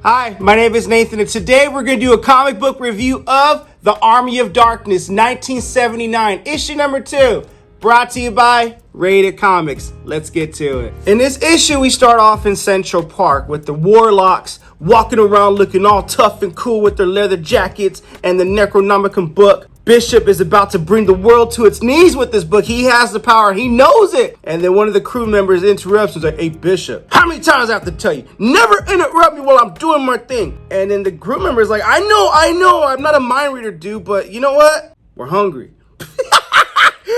Hi, my name is Nathan, and today we're going to do a comic book review of The Army of Darkness, 1979, issue number 2, brought to you by Rated Comics. Let's get to it. In this issue, we start off in Central Park with the Warlocks walking around looking all tough and cool with their leather jackets and the Necronomicon Book. Bishop is about to bring the world to its knees with this book. He has the power. He knows it. And then one of the crew members interrupts and is like, "Hey, Bishop, how many times I have to tell you? Never interrupt me while I'm doing my thing." And then the crew member is like, I know. I'm not a mind reader, dude, but you know what? We're hungry.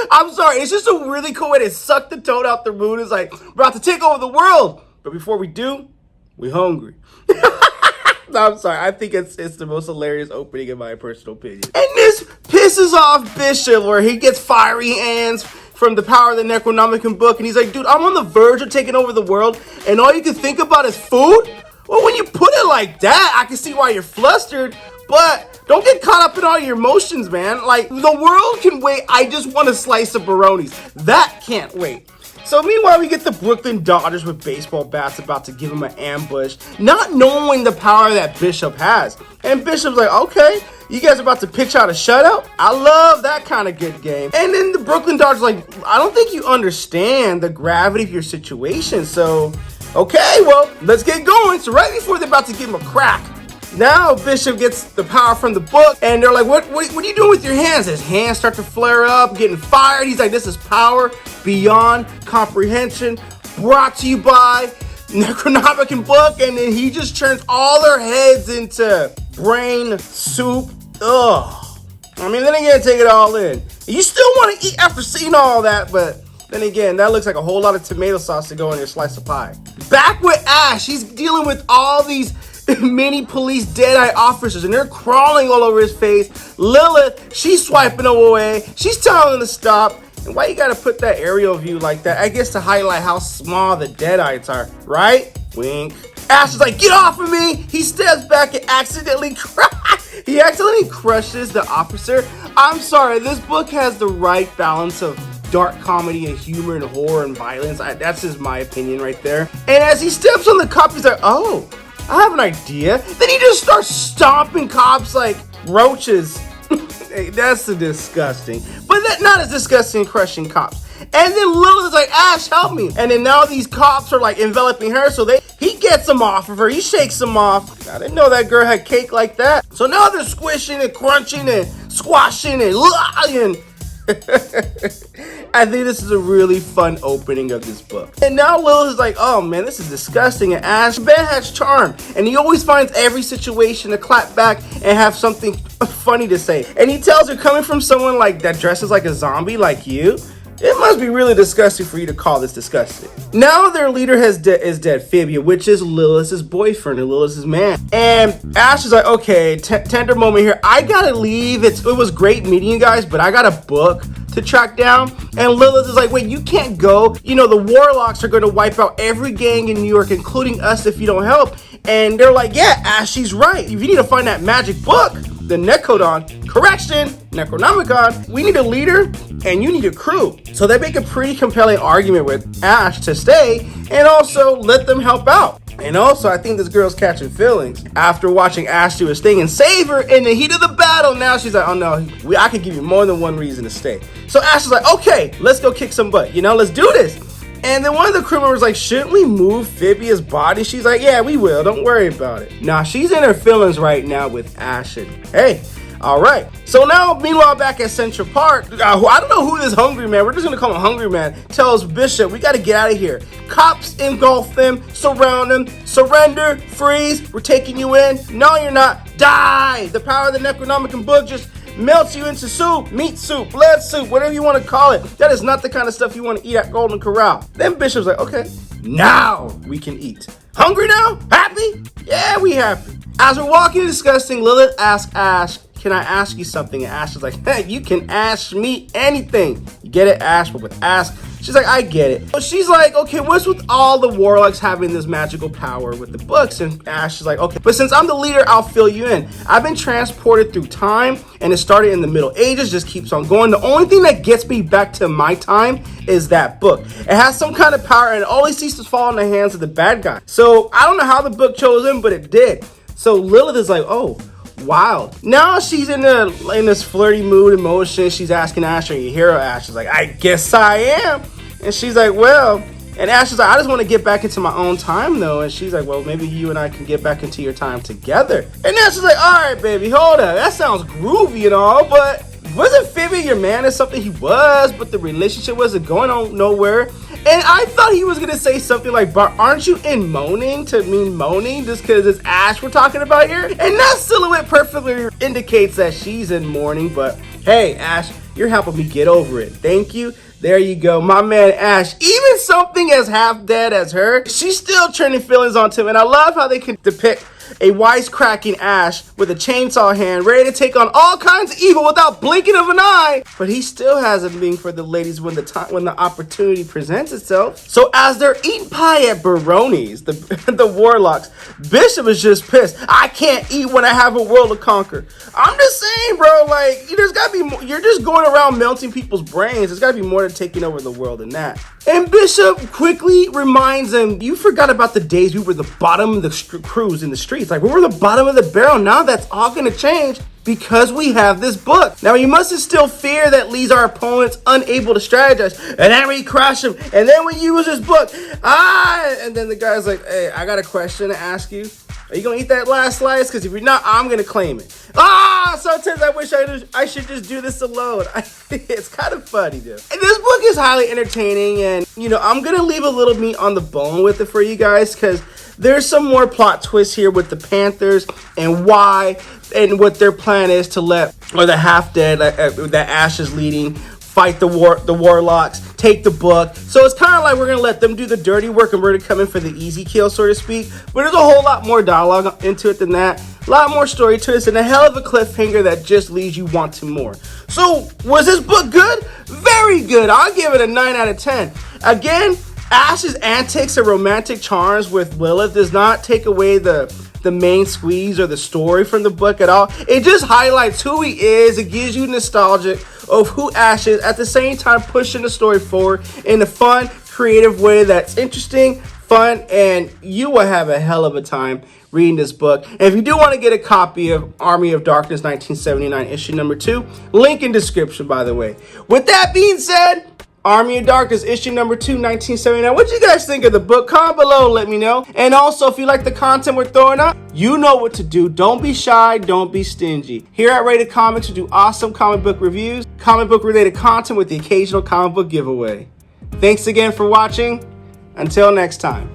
I'm sorry. It's just a really cool way to suck the toad out the moon. It's like, we're about to take over the world. But before we do, we're hungry. No, I'm sorry. I think it's the most hilarious opening in my personal opinion. And this pisses off Bishop, where he gets fiery hands from the power of the Necronomicon Book. And he's like, dude, I'm on the verge of taking over the world, and all you can think about is food? Well, when you put it like that, I can see why you're flustered. But don't get caught up in all your emotions, man. Like, the world can wait. I just want a slice of Baronis. That can't wait. So meanwhile, we get the Brooklyn Dodgers with baseball bats about to give him an ambush, not knowing the power that Bishop has. And Bishop's like, okay, you guys are about to pitch out a shutout? I love that kind of good game. And then the Brooklyn Dodgers like, I don't think you understand the gravity of your situation. So, okay, well, let's get going. So right before they're about to give him a crack, now Bishop gets the power from the book, and they're like, what are you doing with your hands? His hands start to flare up, getting fired. He's like, this is power beyond comprehension, brought to you by Necronomicon Book. And then he just turns all their heads into brain soup. Ugh. I mean, then again, take it all in. You still want to eat after seeing all that, but then again, that looks like a whole lot of tomato sauce to go in your slice of pie. Back with Ash, he's dealing with all these mini police dead-eye officers, and they're crawling all over his face. Lilith, she's swiping them away. She's telling him to stop. And why you gotta put that aerial view like that? I guess to highlight how small the dead-eyes are, right? Wink. Ash is like, get off of me! He steps back and accidentally crushes the officer. I'm sorry, this book has the right balance of dark comedy and humor and horror and violence. That's just my opinion right there. And as he steps on the cop, he's like, oh, I have an idea. Then he just starts stomping cops like roaches. Hey, that's disgusting. But not as disgusting as crushing cops. And then Lilith's like, Ash, help me. And then now these cops are like enveloping her, so he gets them off of her. He shakes them off. I didn't know that girl had cake like that. So now they're squishing and crunching and squashing and lying. I think this is a really fun opening of this book. And now Lilith is like, oh man, this is disgusting. And Ash, Ben has charm, and he always finds every situation to clap back and have something funny to say. And he tells her, coming from someone like that dresses like a zombie like you, it must be really disgusting for you to call this disgusting. Now their leader is dead, Fibia, which is Lilith's boyfriend and Lilith's man. And Ash is like, okay, tender moment here. I gotta leave. It was great meeting you guys, but I got a book to track down. And Lilith is like, wait, you can't go. You know, the Warlocks are gonna wipe out every gang in New York, including us, if you don't help. And they're like, yeah, Ash, she's right. If you need to find that magic book, the Necronomicon, we need a leader and you need a crew. So they make a pretty compelling argument with Ash to stay and also let them help out. And also, I think this girl's catching feelings after watching Ash do his thing and save her in the heat of the battle. Now she's like, oh no, I can give you more than one reason to stay. So Ash is like, okay, let's go kick some butt. You know, let's do this. And then one of the crew members like, shouldn't we move Fibia's body? She's like, yeah, we will. Don't worry about it. Nah, she's in her feelings right now with Ash. And hey, all right. So now, meanwhile, back at Central Park, I don't know who this hungry man, we're just going to call him Hungry Man, tells Bishop, we got to get out of here. Cops engulf them, surround them, surrender, freeze, we're taking you in. No, you're not. Die. The power of the Necronomicon Book just melts you into soup, meat soup, blood soup, whatever you want to call it. That is not the kind of stuff you want to eat at Golden Corral. Then Bishop's like, okay, now we can eat. Hungry now? Happy? Yeah, we happy. As we're walking and discussing, Lilith asks Ash, can I ask you something? And Ash is like, hey, you can ask me anything. You get it, Ash? But with ask, she's like, I get it. So she's like, okay, what's with all the Warlocks having this magical power with the books? And Ash is like, okay, but since I'm the leader, I'll fill you in. I've been transported through time, and it started in the Middle Ages, just keeps on going. The only thing that gets me back to my time is that book. It has some kind of power, and it always seems to fall in the hands of the bad guy. So I don't know how the book chose him, but it did. So Lilith is like, oh, wow. Now she's in this flirty mood and motion. She's asking Ash, are you a hero? Ash is like, I guess I am. And she's like, well, and Ash is like, I just want to get back into my own time though. And she's like, well, maybe you and I can get back into your time together. And Ash is like, all right, baby, hold up. That sounds groovy and all, but wasn't Phoebe your man or something? He was, but the relationship wasn't going on nowhere. And I thought he was gonna say something like, but aren't you in moaning to mean moaning just because it's Ash we're talking about here? And that silhouette perfectly indicates that she's in mourning, but hey, Ash, you're helping me get over it. Thank you. There you go, my man Ash. Even something as half dead as her, she's still turning feelings onto him. And I love how they can depict a wisecracking Ash with a chainsaw hand, ready to take on all kinds of evil without blinking of an eye. But he still has a thing for the ladies when the opportunity presents itself. So as they're eating pie at Baroni's, the Warlocks, Bishop is just pissed. I can't eat when I have a world to conquer. I'm just saying, bro, like, there's gotta be more. You're just going around melting people's brains. There's gotta be more to taking over the world than that. And Bishop quickly reminds him, you forgot about the days we were the bottom of the crews in the streets. Like, we were the bottom of the barrel. Now that's all gonna change because we have this book. Now, you mustn't still fear that leaves our opponents unable to strategize. And then we crush them. And then we use this book. And then the guy's like, hey, I got a question to ask you. Are you gonna eat that last slice? Because if you're not, I'm gonna claim it. Sometimes I wish I should just do this alone. It's kind of funny, dude. And this book is highly entertaining, and I'm gonna leave a little meat on the bone with it for you guys, because there's some more plot twists here with the Panthers and why and what their plan is to the half dead that Ash is leading, fight the Warlocks, take the book. So it's kind of like we're going to let them do the dirty work and we're going to come in for the easy kill, so to speak. But there's a whole lot more dialogue into it than that. A lot more story to it, and a hell of a cliffhanger that just leaves you wanting more. So was this book good? Very good. I'll give it a 9 out of 10. Again, Ash's antics and romantic charms with Lilith does not take away the main squeeze or the story from the book at all. It just highlights who he is. It gives you nostalgic of who Ash is, at the same time pushing the story forward in a fun, creative way that's interesting, fun, and you will have a hell of a time reading this book. And if you do want to get a copy of Army of Darkness 1979 issue number 2, link in description, by the way. With that being said, Army of Darkness, issue number 2, 1979. What you guys think of the book? Comment below and let me know. And also, if you like the content we're throwing up, you know what to do. Don't be shy. Don't be stingy. Here at Rated Comics, we do awesome comic book reviews, comic book related content with the occasional comic book giveaway. Thanks again for watching. Until next time.